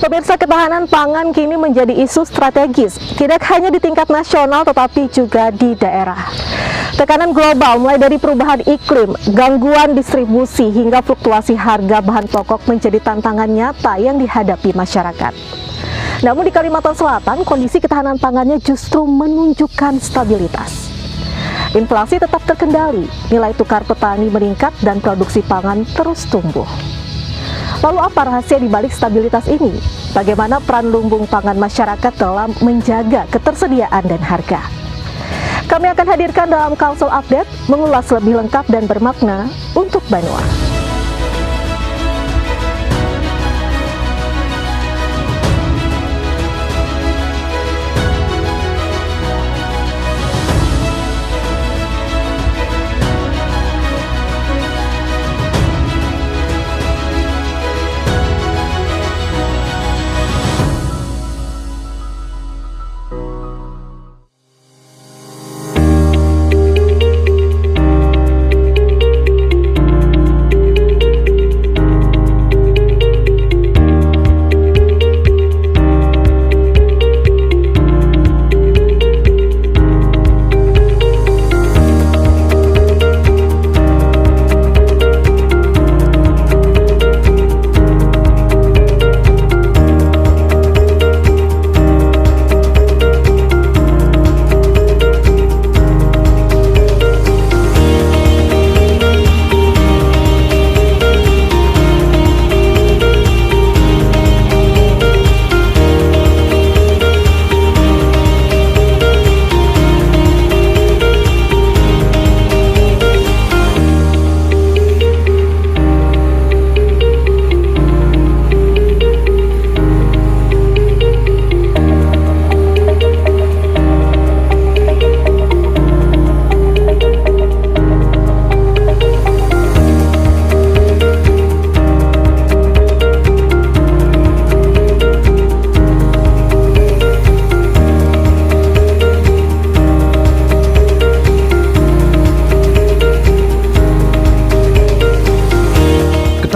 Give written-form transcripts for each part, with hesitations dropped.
Pemirsa, ketahanan pangan kini menjadi isu strategis, tidak hanya di tingkat nasional tetapi juga di daerah. Tekanan global mulai dari perubahan iklim, gangguan distribusi hingga fluktuasi harga bahan pokok menjadi tantangan nyata yang dihadapi masyarakat. Namun di Kalimantan Selatan, kondisi ketahanan pangannya justru menunjukkan stabilitas. Inflasi tetap terkendali, nilai tukar petani meningkat dan produksi pangan terus tumbuh. Lalu apa rahasia di balik stabilitas ini? Bagaimana peran lumbung pangan masyarakat dalam menjaga ketersediaan dan harga? Kami akan hadirkan dalam Kalsel Update, mengulas lebih lengkap dan bermakna untuk Banua.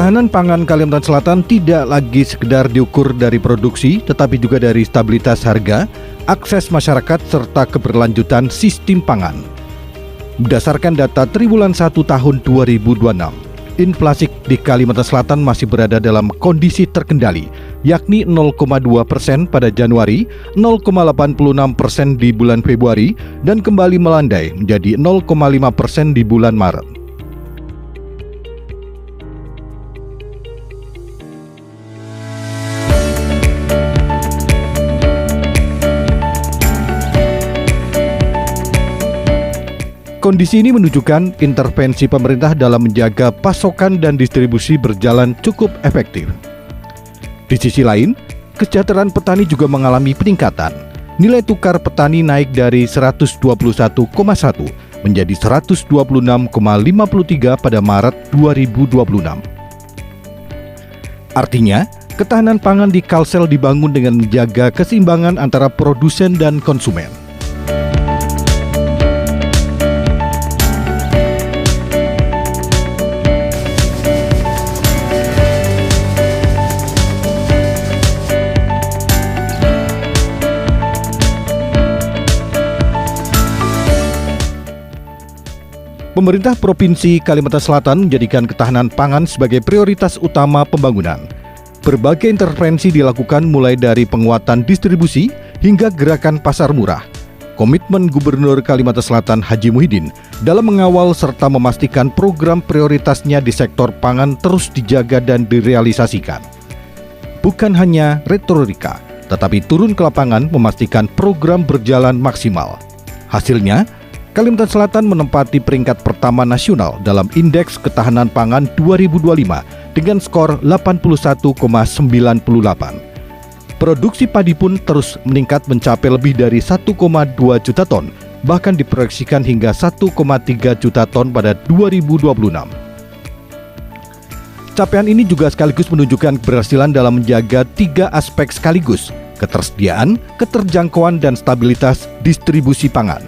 Ketahanan pangan Kalimantan Selatan tidak lagi sekedar diukur dari produksi, tetapi juga dari stabilitas harga, akses masyarakat, serta keberlanjutan sistem pangan. Berdasarkan data triwulan 1 tahun 2026, inflasi di Kalimantan Selatan masih berada dalam kondisi terkendali, yakni 0,2% pada Januari, 0,86% di bulan Februari, dan kembali melandai menjadi 0,5% di bulan Maret. Kondisi ini menunjukkan intervensi pemerintah dalam menjaga pasokan dan distribusi berjalan cukup efektif. Di sisi lain, kesejahteraan petani juga mengalami peningkatan. Nilai tukar petani naik dari 121,1 menjadi 126,53 pada Maret 2026. Artinya, ketahanan pangan di Kalsel dibangun dengan menjaga keseimbangan antara produsen dan konsumen. Pemerintah Provinsi Kalimantan Selatan menjadikan ketahanan pangan sebagai prioritas utama pembangunan. Berbagai intervensi dilakukan mulai dari penguatan distribusi hingga gerakan pasar murah. Komitmen Gubernur Kalimantan Selatan Haji Muhyiddin dalam mengawal serta memastikan program prioritasnya di sektor pangan terus dijaga dan direalisasikan. Bukan hanya retorika, tetapi turun ke lapangan memastikan program berjalan maksimal. Hasilnya, Kalimantan Selatan menempati peringkat pertama nasional dalam Indeks Ketahanan Pangan 2025 dengan skor 81,98. Produksi padi pun terus meningkat mencapai lebih dari 1,2 juta ton, bahkan diproyeksikan hingga 1,3 juta ton pada 2026. Capaian ini juga sekaligus menunjukkan keberhasilan dalam menjaga 3 aspek sekaligus: ketersediaan, keterjangkauan, dan stabilitas distribusi pangan.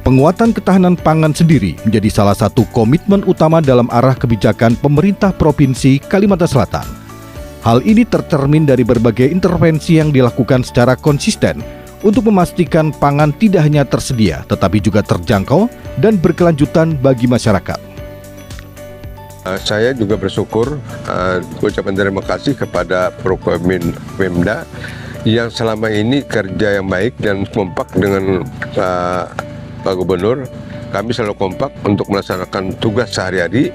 Penguatan ketahanan pangan sendiri menjadi salah satu komitmen utama dalam arah kebijakan pemerintah Provinsi Kalimantan Selatan. Hal ini tercermin dari berbagai intervensi yang dilakukan secara konsisten untuk memastikan pangan tidak hanya tersedia, tetapi juga terjangkau dan berkelanjutan bagi masyarakat. Saya juga bersyukur, ucapan terima kasih kepada Pemda yang selama ini kerja yang baik dan kompak dengan Pak Gubernur. Kami selalu kompak untuk melaksanakan tugas sehari-hari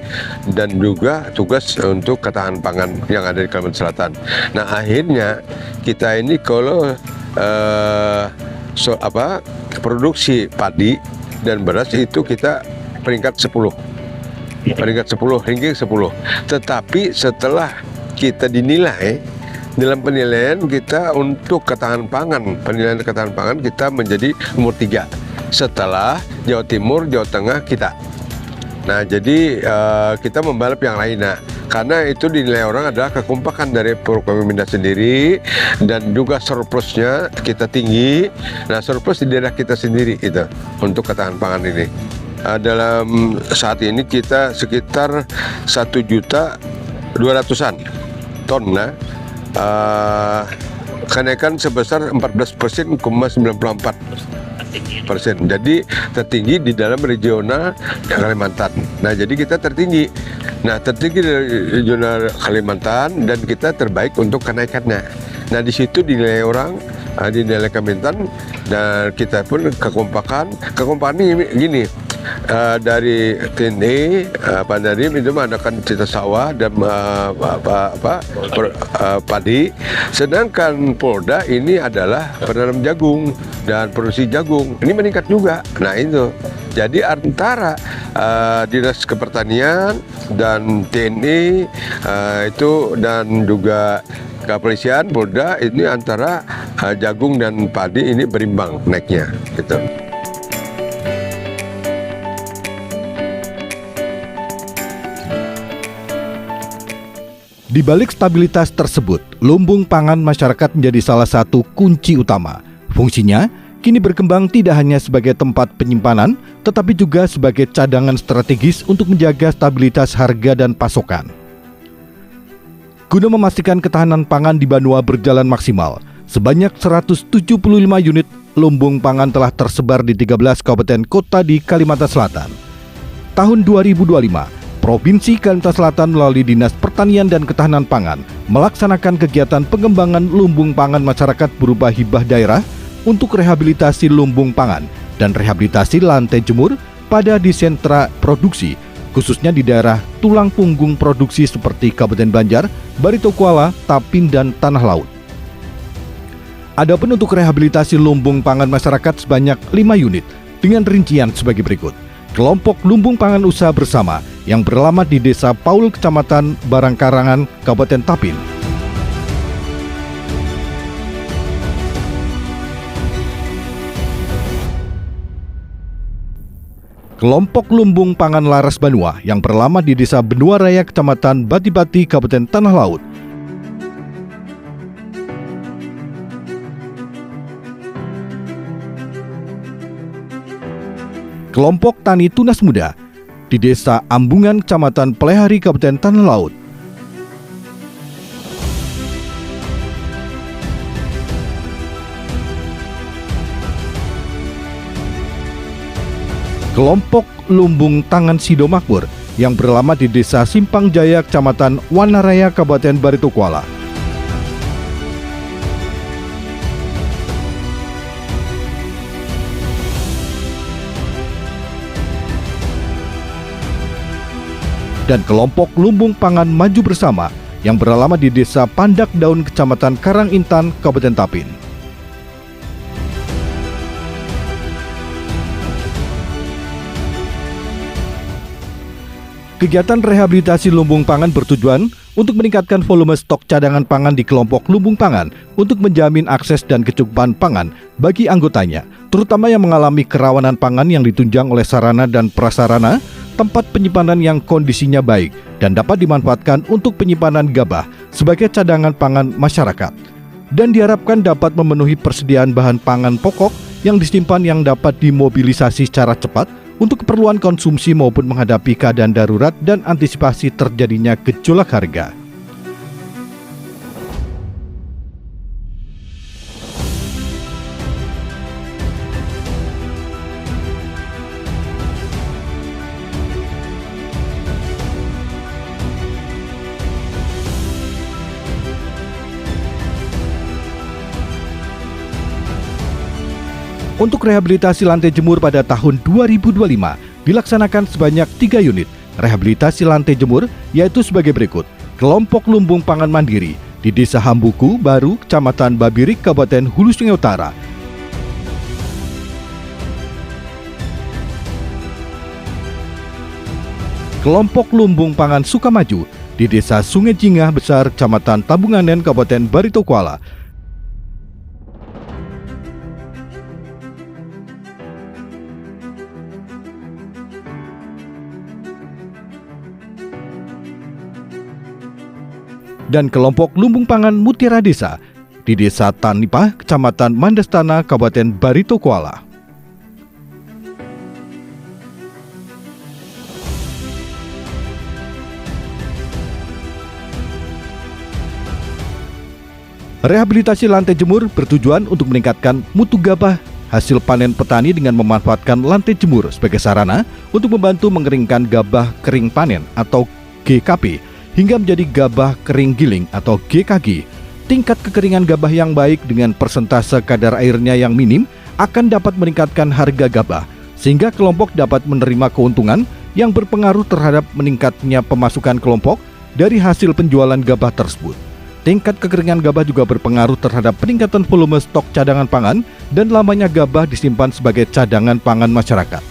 dan juga tugas untuk ketahanan pangan yang ada di Kalimantan Selatan. Nah, akhirnya kita ini kalau produksi padi dan beras itu kita peringkat 10 ranking 10. Tetapi setelah kita dinilai dalam penilaian kita untuk ketahanan pangan kita menjadi nomor 3 setelah Jawa Timur, Jawa Tengah kita. Nah, jadi kita membalap yang lainnya karena itu dinilai orang adalah kekompakan dari Forkopimda sendiri dan juga surplusnya kita tinggi. Nah, surplus di daerah kita sendiri itu untuk ketahanan pangan ini. Dalam saat ini kita sekitar 1.200.000 ton, kenaikan sebesar 14,94%. Jadi tertinggi di dalam regional Kalimantan. Nah, jadi kita tertinggi. Nah, tertinggi dari regional Kalimantan dan kita terbaik untuk kenaikannya. Nah, di situ dinilai orang, dinilai Kalimantan dan kita pun kekompakan ini gini. Dari TNI, Pak Nadiem itu mengadakan cita sawah dan padi, sedangkan Polda ini adalah penanam jagung dan produksi jagung ini meningkat juga. Nah, itu jadi antara Dinas Kepertanian dan TNI itu dan juga kepolisian Polda ini antara jagung dan padi ini berimbang naiknya gitu. Di balik stabilitas tersebut, lumbung pangan masyarakat menjadi salah satu kunci utama. Fungsinya kini berkembang tidak hanya sebagai tempat penyimpanan, tetapi juga sebagai cadangan strategis untuk menjaga stabilitas harga dan pasokan. Guna memastikan ketahanan pangan di Banua berjalan maksimal, sebanyak 175 unit lumbung pangan telah tersebar di 13 kabupaten kota di Kalimantan Selatan. Tahun 2025, Provinsi Kalimantan Selatan melalui Dinas Pertanian dan Ketahanan Pangan melaksanakan kegiatan pengembangan lumbung pangan masyarakat berupa hibah daerah untuk rehabilitasi lumbung pangan dan rehabilitasi lantai jemur pada di sentra produksi, khususnya di daerah tulang punggung produksi seperti Kabupaten Banjar, Barito Kuala, Tapin, dan Tanah Laut. Adapun untuk rehabilitasi lumbung pangan masyarakat sebanyak 5 unit dengan rincian sebagai berikut. Kelompok Lumbung Pangan Usaha Bersama yang beralamat di Desa Paul, Kecamatan Barangkarangan, Kabupaten Tapin. Kelompok Lumbung Pangan Laras Banua yang beralamat di Desa Benua Raya, Kecamatan Bati-Bati, Kabupaten Tanah Laut. Kelompok Tani Tunas Muda di Desa Ambungan, Kecamatan Pelehari, Kabupaten Tanah Laut. Kelompok Lumbung Tangan Sido Makmur yang beralamat di Desa Simpang Jaya, Kecamatan Wanaraya, Kabupaten Barito Kuala. Dan kelompok Lumbung Pangan Maju Bersama yang beralamat di Desa Pandak Daun, Kecamatan Karangintan, Kabupaten Tapin. Kegiatan rehabilitasi lumbung pangan bertujuan untuk meningkatkan volume stok cadangan pangan di kelompok lumbung pangan untuk menjamin akses dan kecukupan pangan bagi anggotanya, terutama yang mengalami kerawanan pangan yang ditunjang oleh sarana dan prasarana, tempat penyimpanan yang kondisinya baik dan dapat dimanfaatkan untuk penyimpanan gabah sebagai cadangan pangan masyarakat, dan diharapkan dapat memenuhi persediaan bahan pangan pokok yang disimpan yang dapat dimobilisasi secara cepat untuk keperluan konsumsi maupun menghadapi keadaan darurat dan antisipasi terjadinya gejolak harga. Untuk rehabilitasi lantai jemur pada tahun 2025 dilaksanakan sebanyak 3 unit rehabilitasi lantai jemur, yaitu sebagai berikut. Kelompok lumbung pangan mandiri di Desa Hambuku Baru, Kecamatan Babirik, Kabupaten Hulu Sungai Utara. Kelompok lumbung pangan Sukamaju di Desa Sungai Jingah Besar, Kecamatan Tabunganen, Kabupaten Barito Kuala. Dan kelompok lumbung pangan Mutiara Desa di Desa Tanipah, Kecamatan Mandastana, Kabupaten Barito Kuala. Rehabilitasi lantai jemur bertujuan untuk meningkatkan mutu gabah hasil panen petani dengan memanfaatkan lantai jemur sebagai sarana untuk membantu mengeringkan gabah kering panen atau GKP hingga menjadi gabah kering giling atau GKG. Tingkat kekeringan gabah yang baik dengan persentase kadar airnya yang minim akan dapat meningkatkan harga gabah, sehingga kelompok dapat menerima keuntungan yang berpengaruh terhadap meningkatnya pemasukan kelompok dari hasil penjualan gabah tersebut. Tingkat kekeringan gabah juga berpengaruh terhadap peningkatan volume stok cadangan pangan dan lamanya gabah disimpan sebagai cadangan pangan masyarakat.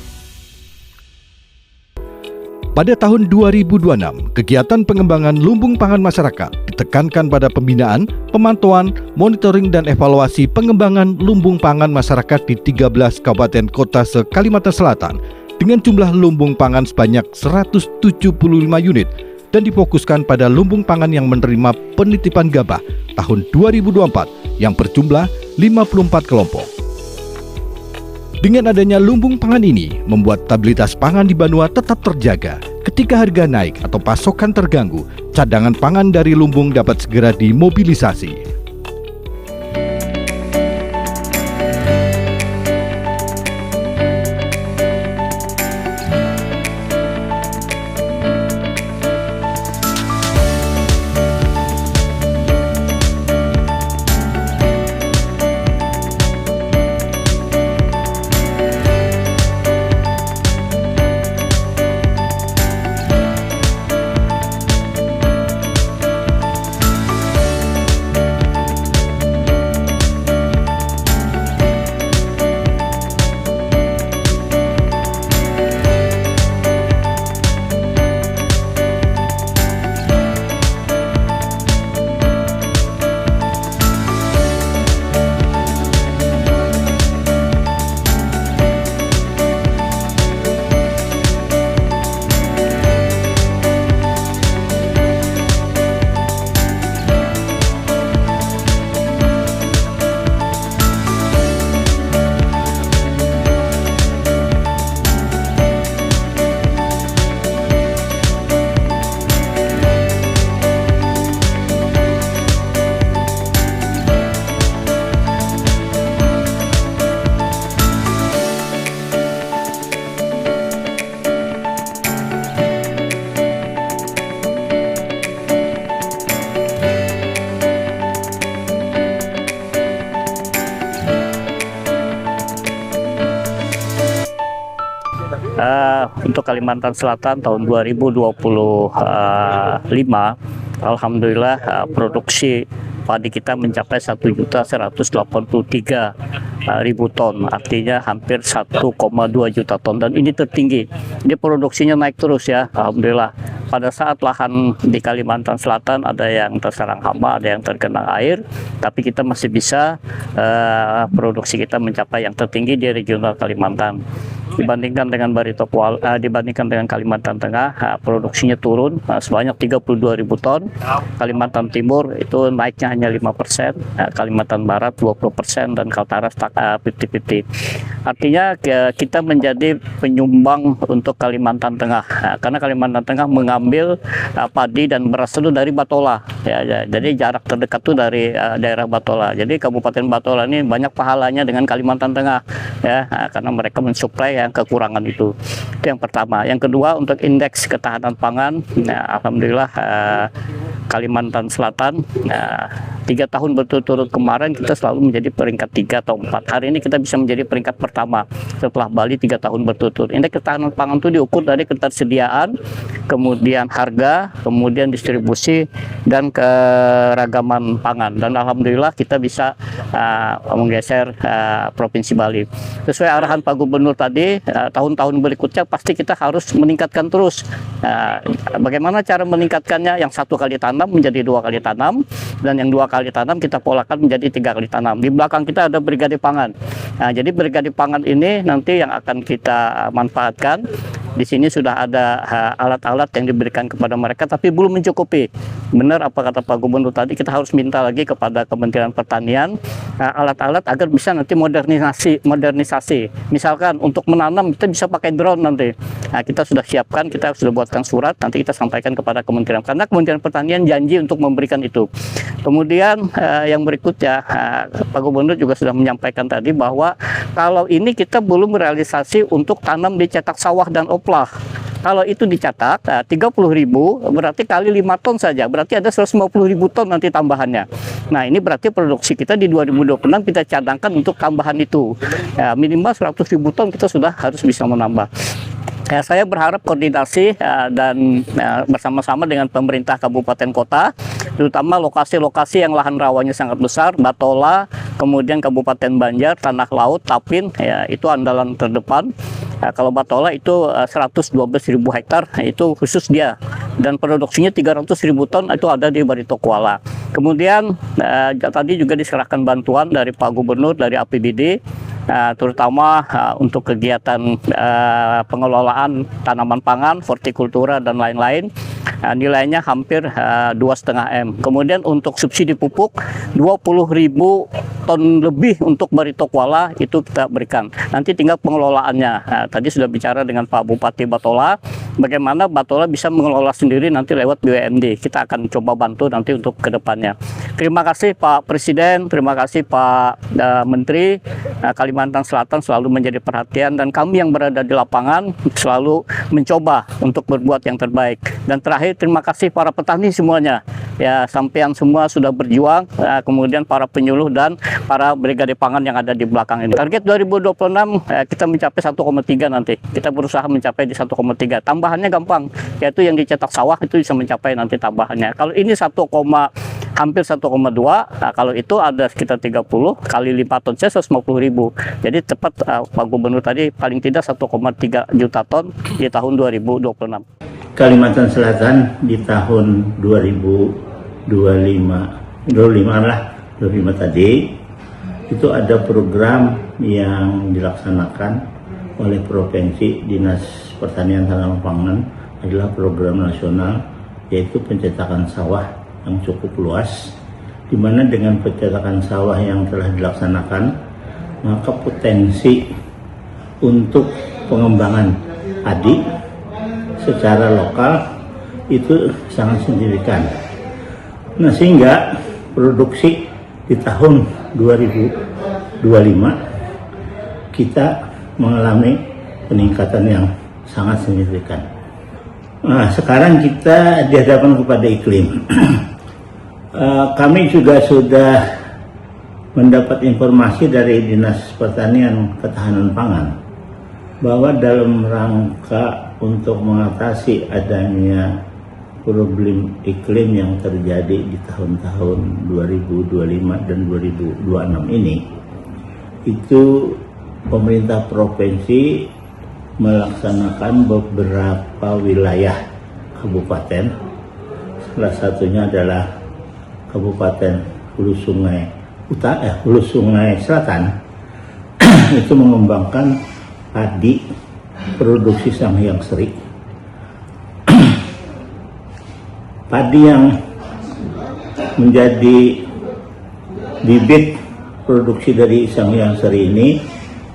Pada tahun 2026, kegiatan pengembangan lumbung pangan masyarakat ditekankan pada pembinaan, pemantauan, monitoring, dan evaluasi pengembangan lumbung pangan masyarakat di 13 kabupaten kota se-Kalimantan Selatan dengan jumlah lumbung pangan sebanyak 175 unit dan difokuskan pada lumbung pangan yang menerima penitipan gabah tahun 2024 yang berjumlah 54 kelompok. Dengan adanya lumbung pangan ini, membuat stabilitas pangan di Banua tetap terjaga. Ketika harga naik atau pasokan terganggu, cadangan pangan dari lumbung dapat segera dimobilisasi. Untuk Kalimantan Selatan tahun 2025, alhamdulillah produksi padi kita mencapai 1.183.000 ton, artinya hampir 1,2 juta ton, dan ini tertinggi. Ini produksinya naik terus ya, alhamdulillah. Pada saat lahan di Kalimantan Selatan ada yang terserang hama, ada yang tergenang air, tapi kita masih bisa produksi kita mencapai yang tertinggi di regional Kalimantan. Dibandingkan dengan dibandingkan dengan Kalimantan Tengah, produksinya turun sebanyak 32.000 ton. Kalimantan Timur itu naiknya hanya 5%, Kalimantan Barat 20%, dan Kaltara 50-50. Artinya kita menjadi penyumbang untuk Kalimantan Tengah, karena Kalimantan Tengah mengambil padi dan beras itu dari Batola. Jadi jarak terdekat itu dari daerah Batola. Jadi Kabupaten Batola ini banyak pahalanya dengan Kalimantan Tengah, ya, karena mereka mensuplai yang kekurangan itu. Itu yang pertama. Yang kedua, untuk indeks ketahanan pangan, alhamdulillah Kalimantan Selatan. 3 tahun berturut-turut kemarin kita selalu menjadi peringkat 3 atau 4. Hari ini kita bisa menjadi peringkat pertama setelah Bali 3 tahun berturut-turut. Indeks ketahanan pangan itu diukur dari ketersediaan, kemudian harga, kemudian distribusi, dan keragaman pangan. Dan alhamdulillah kita bisa menggeser Provinsi Bali. Sesuai arahan Pak Gubernur tadi, tahun-tahun berikutnya pasti kita harus meningkatkan terus. Bagaimana cara meningkatkannya? Yang 1 kali tanam menjadi 2 kali tanam, dan yang 2 kali tanam kita polakan menjadi 3 kali tanam. Di belakang kita ada Brigade Pangan. Jadi Brigade Pangan ini nanti yang akan kita manfaatkan. Di sini sudah ada alat-alat yang diberikan kepada mereka, tapi belum mencukupi. Benar apa kata Pak Gubernur tadi, kita harus minta lagi kepada Kementerian Pertanian alat-alat agar bisa nanti modernisasi. Misalkan untuk menanam kita bisa pakai drone nanti. Kita sudah siapkan, kita sudah buatkan surat, nanti kita sampaikan kepada Kementerian, karena Kementerian Pertanian janji untuk memberikan itu. Kemudian yang berikutnya, Pak Gubernur juga sudah menyampaikan tadi bahwa kalau ini kita belum realisasi untuk tanam di cetak sawah dan oplah. Kalau itu dicatat 30.000 berarti kali 5 ton saja, berarti ada 150.000 ton nanti tambahannya. Nah, ini berarti produksi kita di 2026 kita cadangkan untuk tambahan itu. Minimal 100.000 ton kita sudah harus bisa menambah. Saya berharap koordinasi dan bersama-sama dengan pemerintah kabupaten kota, terutama lokasi-lokasi yang lahan rawanya sangat besar, Batola, kemudian Kabupaten Banjar, Tanah Laut, Tapin, itu andalan terdepan. Kalau Batola itu 112.000 hektar, itu khusus dia, dan produksinya 300.000 ton itu ada di Barito Kuala. Kemudian tadi juga diserahkan bantuan dari Pak Gubernur dari APBD, terutama untuk kegiatan pengelolaan tanaman pangan, hortikultura dan lain-lain. Nilainya hampir 2,5 M. Kemudian untuk subsidi pupuk 20.000 ton lebih untuk Barito Kuala itu kita berikan. Nanti tinggal pengelolaannya. Tadi sudah bicara dengan Pak Bupati Batola, bagaimana Batola bisa mengelola sendiri nanti lewat BUMD. Kita akan coba bantu nanti untuk kedepannya. Terima kasih Pak Presiden, terima kasih Pak Menteri. Kalimantan Selatan selalu menjadi perhatian, dan kami yang berada di lapangan selalu mencoba untuk berbuat yang terbaik. Dan terakhir, terima kasih para petani semuanya. Ya, sampean semua sudah berjuang, kemudian para penyuluh dan para brigade pangan yang ada di belakang ini. Target 2026 kita mencapai 1,3 nanti. Kita berusaha mencapai di 1,3. Tambahannya gampang, yaitu yang dicetak sawah itu bisa mencapai nanti tambahannya. Kalau ini hampir 1,2, kalau itu ada sekitar 30 kali 5 ton, 150.000. Jadi tepat Pak Gubernur tadi paling tidak 1,3 juta ton di tahun 2026. Kalimantan Selatan di tahun 2025 tadi itu ada program yang dilaksanakan oleh Provinsi Dinas Pertanian Tanaman Pangan, adalah program nasional, yaitu pencetakan sawah yang cukup luas, di mana dengan pencetakan sawah yang telah dilaksanakan, maka potensi untuk pengembangan padi secara lokal itu sangat signifikan. Nah, sehingga produksi di tahun 2025 kita mengalami peningkatan yang sangat signifikan. Nah, sekarang kita dihadapkan kepada iklim. Kami juga sudah mendapat informasi dari Dinas Pertanian Ketahanan Pangan bahwa dalam rangka untuk mengatasi adanya problem iklim yang terjadi di tahun-tahun 2025 dan 2026 ini, itu pemerintah provinsi melaksanakan beberapa wilayah kabupaten, salah satunya adalah Kabupaten Hulu Sungai Selatan itu mengembangkan padi produksi Sanghyang Seri. Padi yang menjadi bibit produksi dari Sanghyang Seri ini,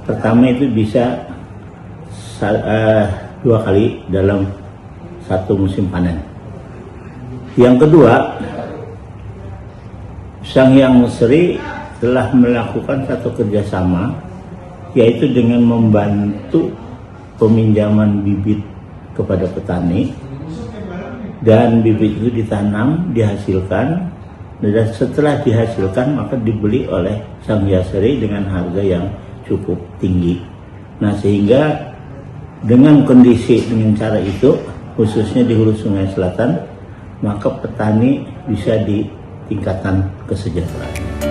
pertama itu bisa 2 kali dalam satu musim panen. Yang kedua, Sanghyang Seri telah melakukan satu kerjasama, yaitu dengan membantu peminjaman bibit kepada petani dan bibit itu ditanam, dihasilkan, dan setelah dihasilkan maka dibeli oleh sang Yasari dengan harga yang cukup tinggi. Nah, sehingga dengan kondisi dengan cara itu, khususnya di hulu Sungai Selatan, maka petani bisa ditingkatkan kesejahteraan.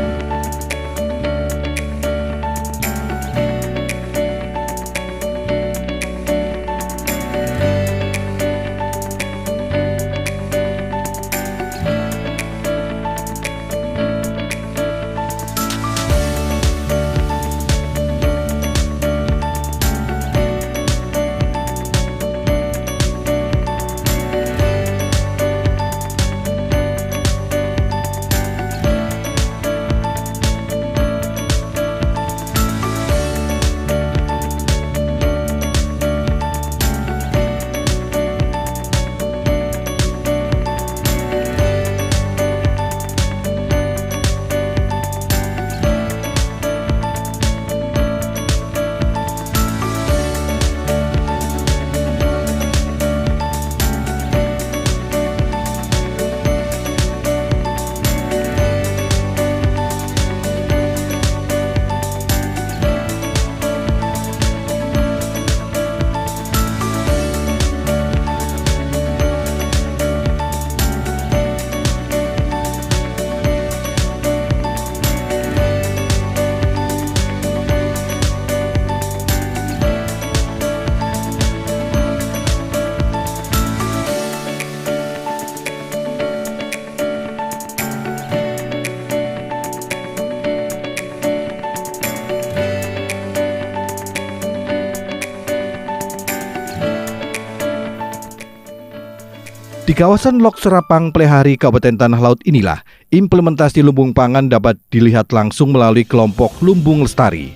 Di kawasan Lok Serapang, Plehari, Kabupaten Tanah Laut inilah implementasi lumbung pangan dapat dilihat langsung melalui kelompok Lumbung Lestari.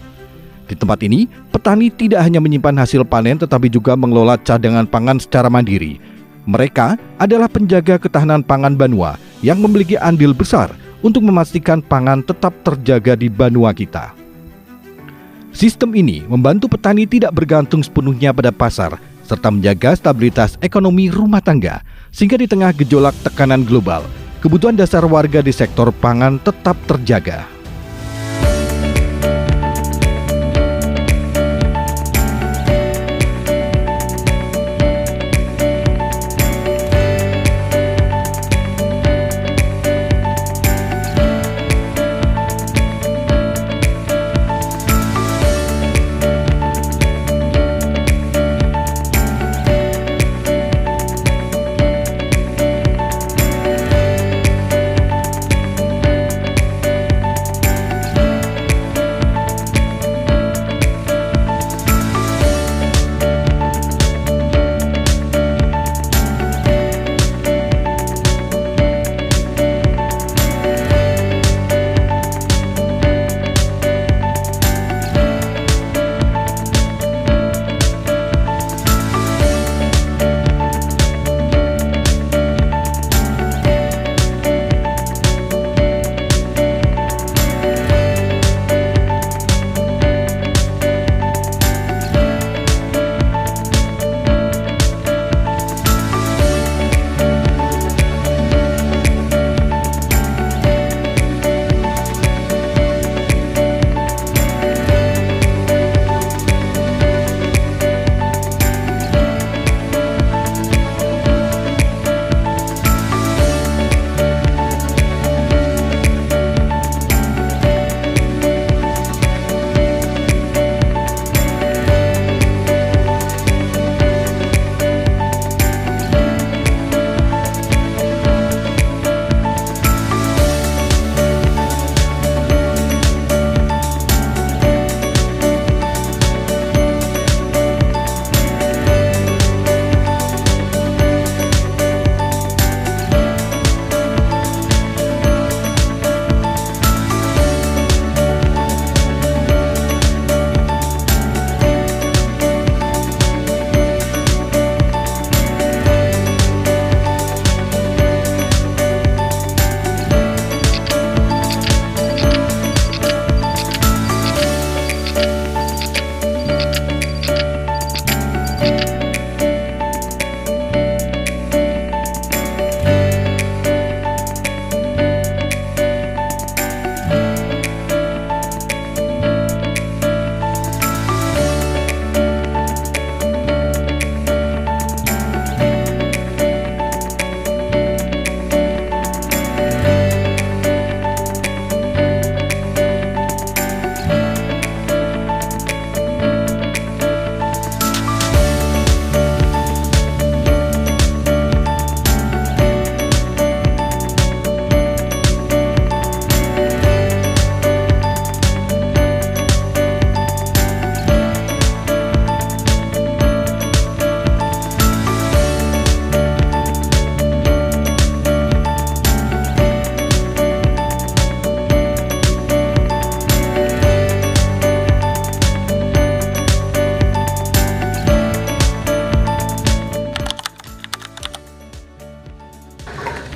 Di tempat ini, petani tidak hanya menyimpan hasil panen tetapi juga mengelola cadangan pangan secara mandiri. Mereka adalah penjaga ketahanan pangan Banua yang memiliki andil besar untuk memastikan pangan tetap terjaga di Banua kita. Sistem ini membantu petani tidak bergantung sepenuhnya pada pasar serta menjaga stabilitas ekonomi rumah tangga, sehingga di tengah gejolak tekanan global, kebutuhan dasar warga di sektor pangan tetap terjaga.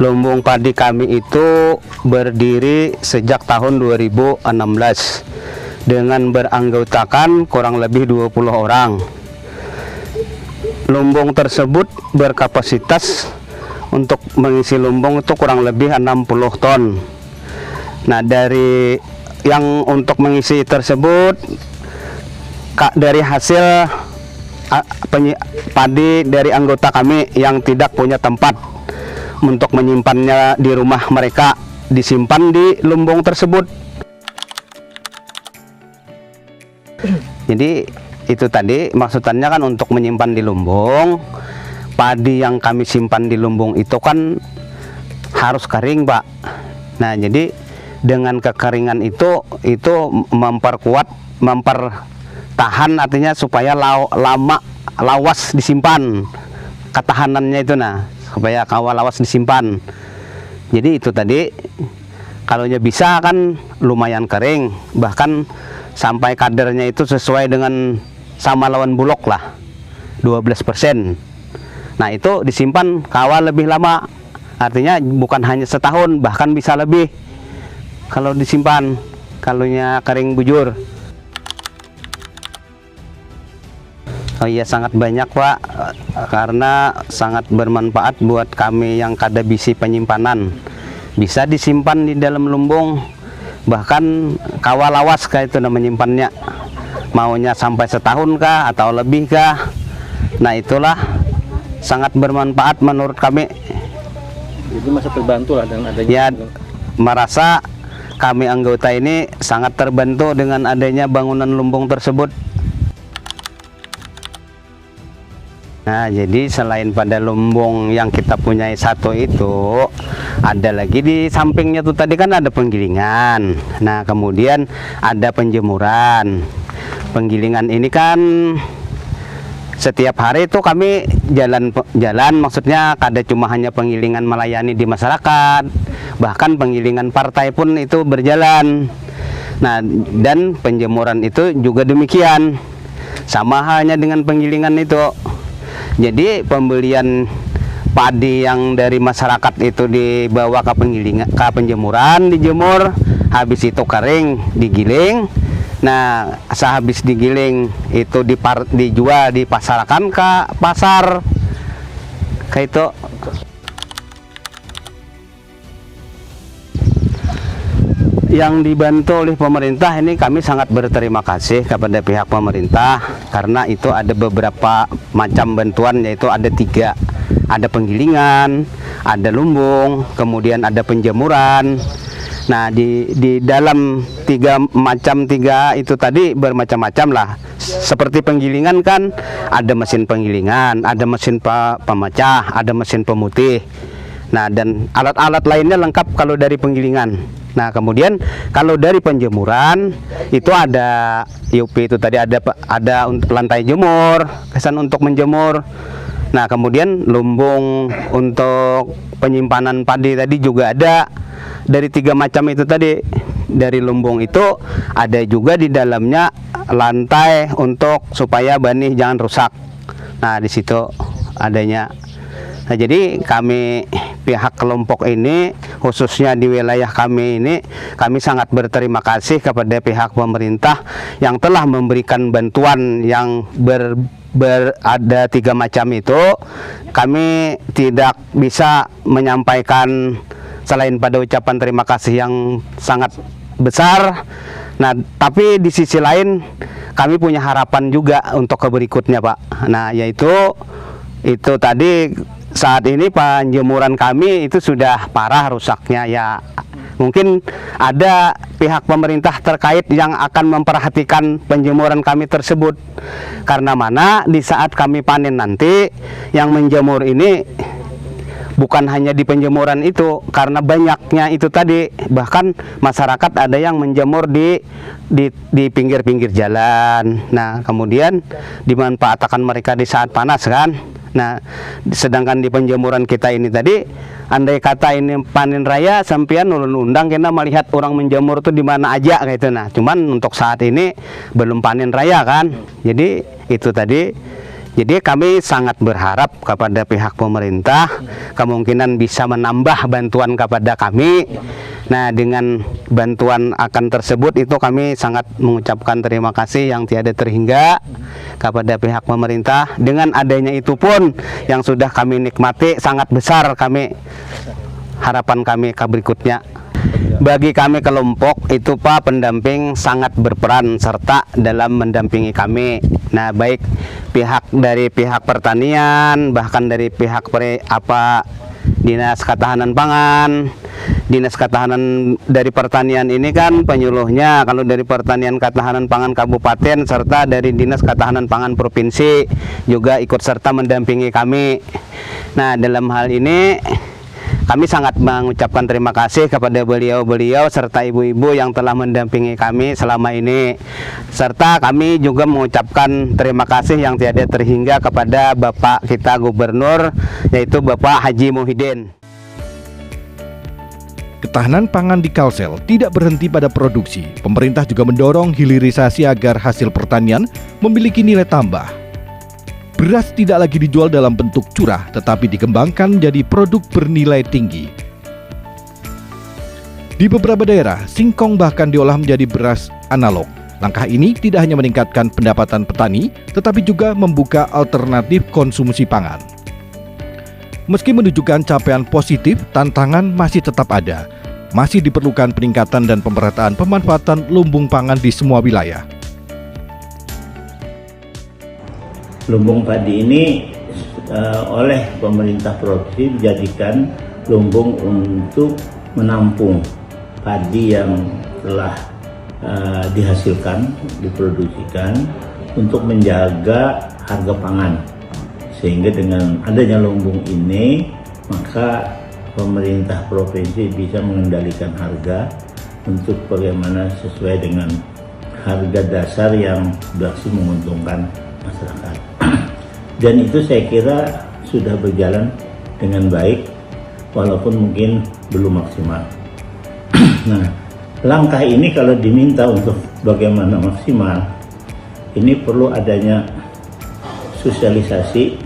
Lumbung padi kami itu berdiri sejak tahun 2016 dengan beranggotakan kurang lebih 20 orang. Lumbung tersebut berkapasitas untuk mengisi lumbung itu kurang lebih 60 ton. Nah, dari yang untuk mengisi tersebut dari hasil padi dari anggota kami yang tidak punya tempat untuk menyimpannya di rumah mereka, disimpan di lumbung tersebut. Jadi itu tadi maksudnya kan untuk menyimpan di lumbung. Padi yang kami simpan di lumbung itu kan harus kering, Pak. Nah, jadi dengan kekeringan itu mempertahan, artinya supaya lawas disimpan, ketahanannya itu supaya lawas disimpan. Jadi itu tadi kalau bisa kan lumayan kering, bahkan sampai kadarnya itu sesuai dengan sama lawan bulog lah, 12%. Nah, itu disimpan kawal lebih lama, artinya bukan hanya setahun, bahkan bisa lebih kalau disimpan, kalaunya kering bujur. Oh iya, sangat banyak, Pak, karena sangat bermanfaat buat kami yang kada bisi penyimpanan. Bisa disimpan di dalam lumbung, bahkan kawal lawas kayak itu menyimpannya, maunya sampai setahun kah atau lebih kah. Nah, itulah sangat bermanfaat menurut kami. Jadi masa terbantu lah dengan adanya. Ya, merasa kami anggota ini sangat terbantu dengan adanya bangunan lumbung tersebut. Nah, jadi selain pada lumbung yang kita punya satu itu, ada lagi di sampingnya tuh tadi kan ada penggilingan. Nah, kemudian ada penjemuran. Penggilingan ini kan setiap hari itu kami jalan, maksudnya kada cuma hanya penggilingan melayani di masyarakat, bahkan penggilingan partai pun itu berjalan. Nah, dan penjemuran itu juga demikian, sama halnya dengan penggilingan itu. Jadi pembelian padi yang dari masyarakat itu dibawa ke penggilingan, ke penjemuran, dijemur, habis itu kering, digiling. Nah, sehabis digiling itu dijual, dipasarkan ke pasar, kayak itu. Yang dibantu oleh pemerintah ini kami sangat berterima kasih kepada pihak pemerintah, karena itu ada beberapa macam bantuan, yaitu ada 3, ada penggilingan, ada lumbung, kemudian ada penjemuran. Nah, di dalam 3 itu tadi bermacam-macam lah. Seperti penggilingan kan ada mesin penggilingan, ada mesin pemecah, ada mesin pemutih. Nah, dan alat-alat lainnya lengkap kalau dari penggilingan. Nah, kemudian kalau dari penjemuran itu ada UP itu tadi, ada lantai jemur, kesan untuk menjemur. Nah, kemudian lumbung untuk penyimpanan padi tadi juga ada. Dari 3 macam itu tadi. Dari lumbung itu ada juga di dalamnya lantai untuk supaya benih jangan rusak. Nah, di situ adanya. Nah, jadi kami pihak kelompok ini, khususnya di wilayah kami ini, kami sangat berterima kasih kepada pihak pemerintah yang telah memberikan bantuan yang ada 3 macam itu. Kami tidak bisa menyampaikan selain pada ucapan terima kasih yang sangat besar. Nah, tapi di sisi lain kami punya harapan juga untuk ke berikutnya, Pak. Nah, yaitu itu tadi, saat ini penjemuran kami itu sudah parah rusaknya. Ya, mungkin ada pihak pemerintah terkait yang akan memperhatikan penjemuran kami tersebut, karena mana di saat kami panen nanti yang menjemur ini bukan hanya di penjemuran itu, karena banyaknya itu tadi, bahkan masyarakat ada yang menjemur di pinggir-pinggir jalan. Nah, kemudian dimanfaatkan mereka di saat panas kan. Nah, sedangkan di penjemuran kita ini tadi, andai kata ini panen raya, sampean ulun undang kena melihat orang menjemur tuh di mana aja kayak itu. Nah, cuman untuk saat ini belum panen raya kan. Jadi itu tadi Jadi kami sangat berharap kepada pihak pemerintah kemungkinan bisa menambah bantuan kepada kami. Nah, dengan bantuan akan tersebut itu kami sangat mengucapkan terima kasih yang tiada terhingga kepada pihak pemerintah. Dengan adanya itu pun yang sudah kami nikmati sangat besar harapan kami ke berikutnya. Bagi kami kelompok itu Pak, pendamping sangat berperan serta dalam mendampingi kami. Nah, baik dari pihak pertanian, bahkan dari pihak Dinas Ketahanan Pangan. Dinas Ketahanan dari pertanian ini kan penyuluhnya, kalau dari Pertanian Ketahanan Pangan Kabupaten serta dari Dinas Ketahanan Pangan Provinsi juga ikut serta mendampingi kami. Nah, dalam hal ini kami sangat mengucapkan terima kasih kepada beliau-beliau serta ibu-ibu yang telah mendampingi kami selama ini. Serta kami juga mengucapkan terima kasih yang tiada terhingga kepada Bapak kita Gubernur, yaitu Bapak Haji Muhyiddin. Ketahanan pangan di Kalsel tidak berhenti pada produksi. Pemerintah juga mendorong hilirisasi agar hasil pertanian memiliki nilai tambah. Beras tidak lagi dijual dalam bentuk curah, tetapi dikembangkan menjadi produk bernilai tinggi. Di beberapa daerah, singkong bahkan diolah menjadi beras analog. Langkah ini tidak hanya meningkatkan pendapatan petani, tetapi juga membuka alternatif konsumsi pangan. Meski menunjukkan capaian positif, tantangan masih tetap ada. Masih diperlukan peningkatan dan pemerataan pemanfaatan lumbung pangan di semua wilayah. Lumbung padi ini oleh pemerintah provinsi dijadikan lumbung untuk menampung padi yang telah dihasilkan, diproduksikan untuk menjaga harga pangan. Sehingga dengan adanya lumbung ini, maka pemerintah provinsi bisa mengendalikan harga untuk bagaimana sesuai dengan harga dasar yang berhasil menguntungkan masyarakat. Dan itu saya kira sudah berjalan dengan baik, walaupun mungkin belum maksimal. Nah, langkah ini kalau diminta untuk bagaimana maksimal, ini perlu adanya sosialisasi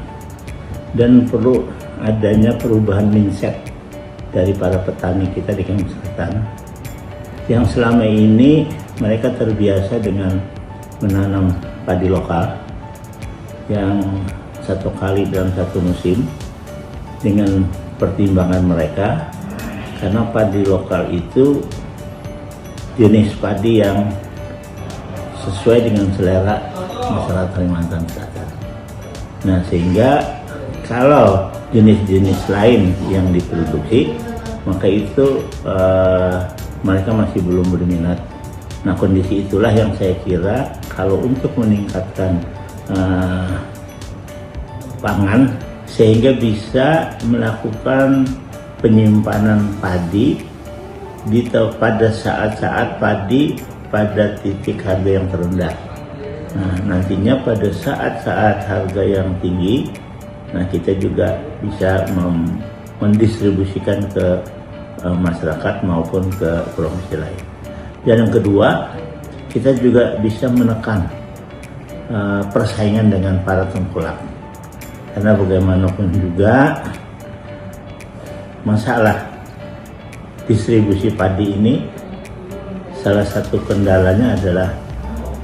dan perlu adanya perubahan mindset dari para petani kita di Kampung Selatan yang selama ini mereka terbiasa dengan menanam padi lokal yang satu kali dalam satu musim dengan pertimbangan mereka, karena padi lokal itu jenis padi yang sesuai dengan selera masyarakat Kalimantan Selatan. Nah, sehingga kalau jenis-jenis lain yang diproduksi, maka itu mereka masih belum berminat. Nah, kondisi itulah yang saya kira kalau untuk meningkatkan pangan sehingga bisa melakukan penyimpanan padi pada saat-saat padi pada titik harga yang terendah. Nah, nantinya pada saat-saat harga yang tinggi, nah kita juga bisa mendistribusikan ke masyarakat maupun ke provinsi lain. Dan yang kedua, kita juga bisa menekan persaingan dengan para tengkulak. Karena bagaimanapun juga masalah distribusi padi ini salah satu kendalanya adalah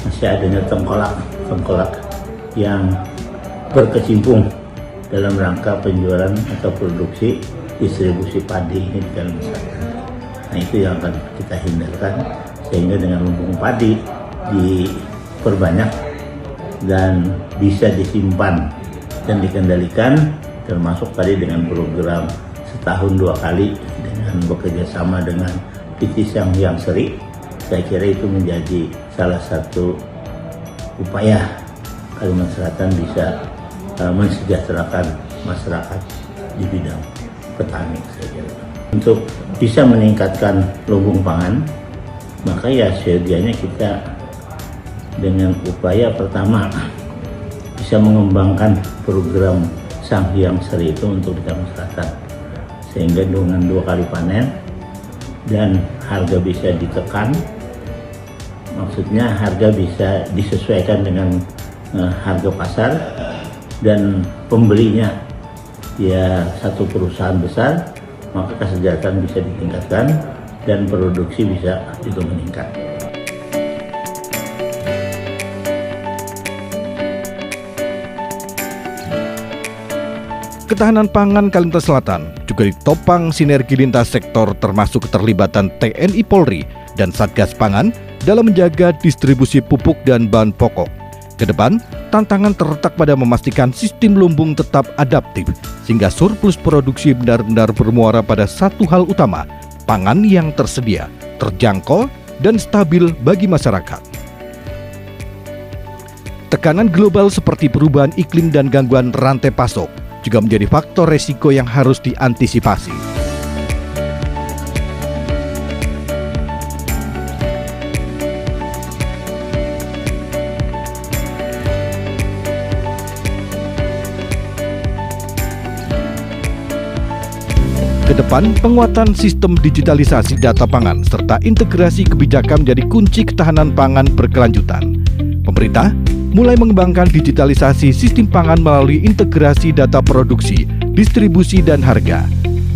masih adanya tengkolak yang berkecimpung dalam rangka penjualan atau produksi distribusi padi ini di dalam masyarakat. Nah, itu yang akan kita hindarkan sehingga dengan lumbung padi diperbanyak dan bisa disimpan dan dikendalikan, termasuk tadi dengan program setahun 2 kali dengan bekerja sama dengan PT Sangyang Seri. Saya kira itu menjadi salah satu upaya Kalimantan Selatan bisa mensejahterakan masyarakat di bidang petani, saya kira. Untuk bisa meningkatkan lumbung pangan, maka ya sedianya kita dengan upaya pertama bisa mengembangkan program Sangyang Seri itu untuk di Kampung Selatan, sehingga dengan 2 kali panen dan harga bisa ditekan. Maksudnya harga bisa disesuaikan dengan harga pasar dan pembelinya ya satu perusahaan besar, maka kesejahteraan bisa ditingkatkan dan produksi bisa juga meningkat. Ketahanan pangan Kalimantan Selatan juga ditopang sinergi lintas sektor termasuk keterlibatan TNI Polri dan Satgas Pangan dalam menjaga distribusi pupuk dan bahan pokok. Ke depan, tantangan terletak pada memastikan sistem lumbung tetap adaptif sehingga surplus produksi benar-benar bermuara pada satu hal utama, pangan yang tersedia, terjangkau, dan stabil bagi masyarakat. Tekanan global seperti perubahan iklim dan gangguan rantai pasok juga menjadi faktor resiko yang harus diantisipasi. Ke depan, penguatan sistem digitalisasi data pangan serta integrasi kebijakan menjadi kunci ketahanan pangan berkelanjutan. Pemerintah mulai mengembangkan digitalisasi sistem pangan melalui integrasi data produksi, distribusi, dan harga.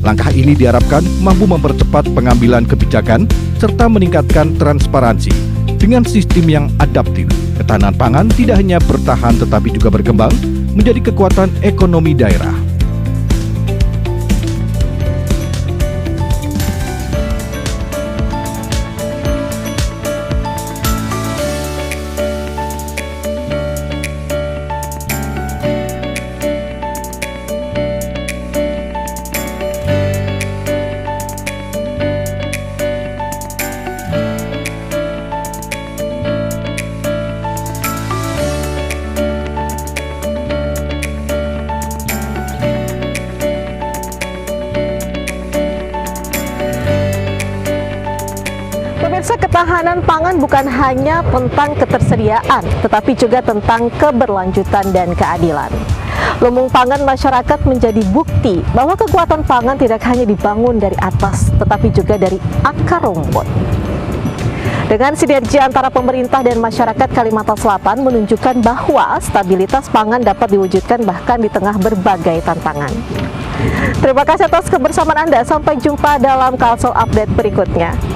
Langkah ini diharapkan mampu mempercepat pengambilan kebijakan serta meningkatkan transparansi. Dengan sistem yang adaptif, ketahanan pangan tidak hanya bertahan tetapi juga berkembang menjadi kekuatan ekonomi daerah. Pemirsa, ketahanan pangan bukan hanya tentang ketersediaan, tetapi juga tentang keberlanjutan dan keadilan. Lumbung pangan masyarakat menjadi bukti bahwa kekuatan pangan tidak hanya dibangun dari atas, tetapi juga dari akar rumput. Dengan sinergi antara pemerintah dan masyarakat Kalimantan Selatan menunjukkan bahwa stabilitas pangan dapat diwujudkan bahkan di tengah berbagai tantangan. Terima kasih atas kebersamaan Anda. Sampai jumpa dalam Kalsel Update berikutnya.